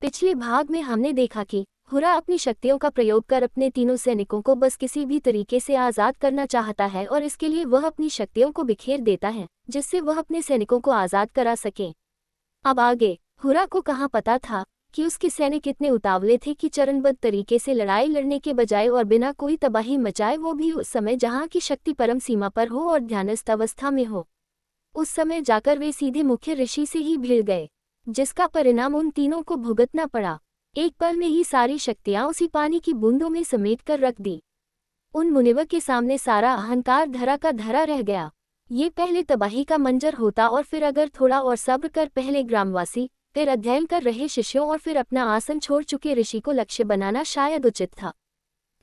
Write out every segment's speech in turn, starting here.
पिछले भाग में हमने देखा कि हुरा अपनी शक्तियों का प्रयोग कर अपने तीनों सैनिकों को बस किसी भी तरीके से आज़ाद करना चाहता है और इसके लिए वह अपनी शक्तियों को बिखेर देता है जिससे वह अपने सैनिकों को आज़ाद करा सके। अब आगे हुरा को कहाँ पता था कि उसके सैनिक इतने उतावले थे कि चरणबद्ध तरीके से लड़ाई लड़ने के बजाय और बिना कोई तबाही मचाए, वो भी उस समय जहाँ की शक्ति परम सीमा पर हो और ध्यानस्थ अवस्था में हो, उस समय जाकर वे सीधे मुख्य ऋषि से ही भिड़ गए, जिसका परिणाम उन तीनों को भुगतना पड़ा। एक पल में ही सारी शक्तियां उसी पानी की बूंदों में समेट कर रख दी। उन मुनिवर के सामने सारा अहंकार धरा का धरा रह गया। ये पहले तबाही का मंजर होता और फिर अगर थोड़ा और सब्र कर पहले ग्रामवासी, फिर अध्ययन कर रहे शिष्यों और फिर अपना आसन छोड़ चुके ऋषि को लक्ष्य बनाना शायद उचित था।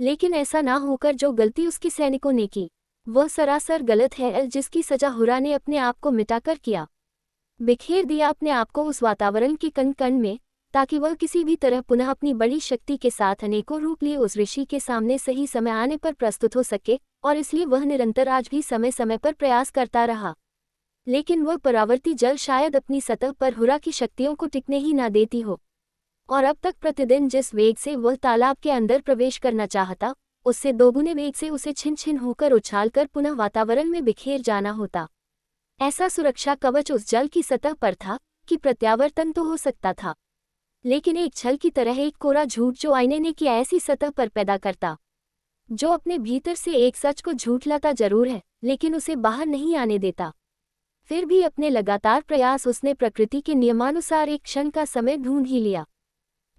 लेकिन ऐसा ना होकर जो गलती उसके सैनिकों ने की वह सरासर गलत है, जिसकी सजा हुरा ने अपने आप को मिटाकर किया। बिखेर दिया अपने आप को उस वातावरण के कण कण में ताकि वह किसी भी तरह पुनः अपनी बड़ी शक्ति के साथ अनेकों रूप लिए उस ऋषि के सामने सही समय आने पर प्रस्तुत हो सके, और इसलिए वह निरंतर आज भी समय समय पर प्रयास करता रहा। लेकिन वह परावर्ती जल शायद अपनी सतह पर हुरा की शक्तियों को टिकने ही ना देती हो, और अब तक प्रतिदिन जिस वेग से वह तालाब के अंदर प्रवेश करना चाहता, उससे दोगुने वेग से उसे छिन छिन होकर उछालकर पुनः वातावरण में बिखेर जाना होता। ऐसा सुरक्षा कवच उस जल की सतह पर था कि प्रत्यावर्तन तो हो सकता था, लेकिन एक छल की तरह एक कोरा झूठ जो आईने ने की ऐसी सतह पर पैदा करता, जो अपने भीतर से एक सच को झूठलाता जरूर है लेकिन उसे बाहर नहीं आने देता। फिर भी अपने लगातार प्रयास उसने प्रकृति के नियमानुसार एक क्षण का समय ढूंढ ही लिया,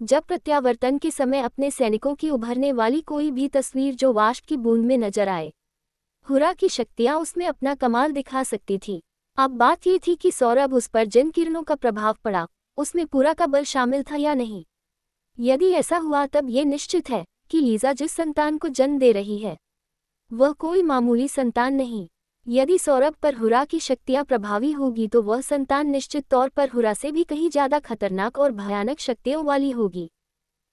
जब प्रत्यावर्तन के समय अपने सैनिकों की उभरने वाली कोई भी तस्वीर जो वाष्प की बूंद में नजर आए, हुरा की शक्तियां उसमें अपना कमाल दिखा सकती थी। अब बात ये थी कि सौरभ उस पर जिन किरणों का प्रभाव पड़ा उसमें पूरा का बल शामिल था या नहीं। यदि ऐसा हुआ तब ये निश्चित है कि लीजा जिस संतान को जन्म दे रही है वह कोई मामूली संतान नहीं। यदि सौरभ पर हुरा की शक्तियां प्रभावी होगी तो वह संतान निश्चित तौर पर हुरा से भी कहीं ज्यादा खतरनाक और भयानक शक्तियों वाली होगी,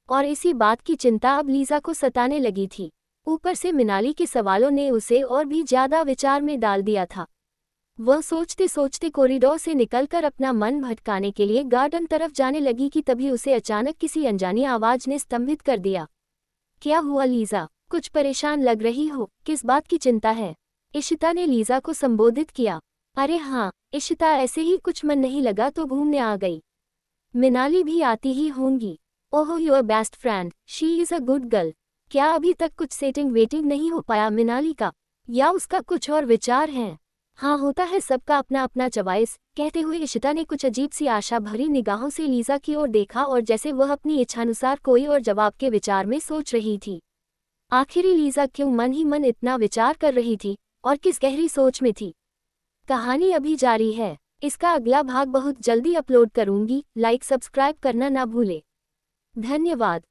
और इसी बात की चिंता अब लीजा को सताने लगी थी। ऊपर से मिनाली के सवालों ने उसे और भी ज्यादा विचार में डाल दिया था। वह सोचते सोचते कॉरिडोर से निकलकर अपना मन भटकाने के लिए गार्डन तरफ जाने लगी कि तभी उसे अचानक किसी अनजानी आवाज ने स्तंभित कर दिया। क्या हुआ लीजा, कुछ परेशान लग रही हो, किस बात की चिंता है? इशिता ने लीजा को संबोधित किया। अरे हाँ इशिता, ऐसे ही कुछ मन नहीं लगा तो घूमने आ गई। मिनाली भी आती ही होंगी। Oh your best friend, she is a good girl. क्या अभी तक कुछ सेटिंग वेटिंग नहीं हो पाया मिनाली का, या उसका कुछ और विचार है? हाँ होता है सबका अपना अपना चॉइस, कहते हुए इशिता ने कुछ अजीब सी आशा भरी निगाहों से लीजा की ओर देखा, और जैसे वह अपनी इच्छानुसार कोई और जवाब के विचार में सोच रही थी। आखिरी लीजा क्यों मन ही मन इतना विचार कर रही थी और किस गहरी सोच में थी? कहानी अभी जारी है। इसका अगला भाग बहुत जल्दी अपलोड करूंगी। लाइक सब्सक्राइब करना ना भूले। धन्यवाद।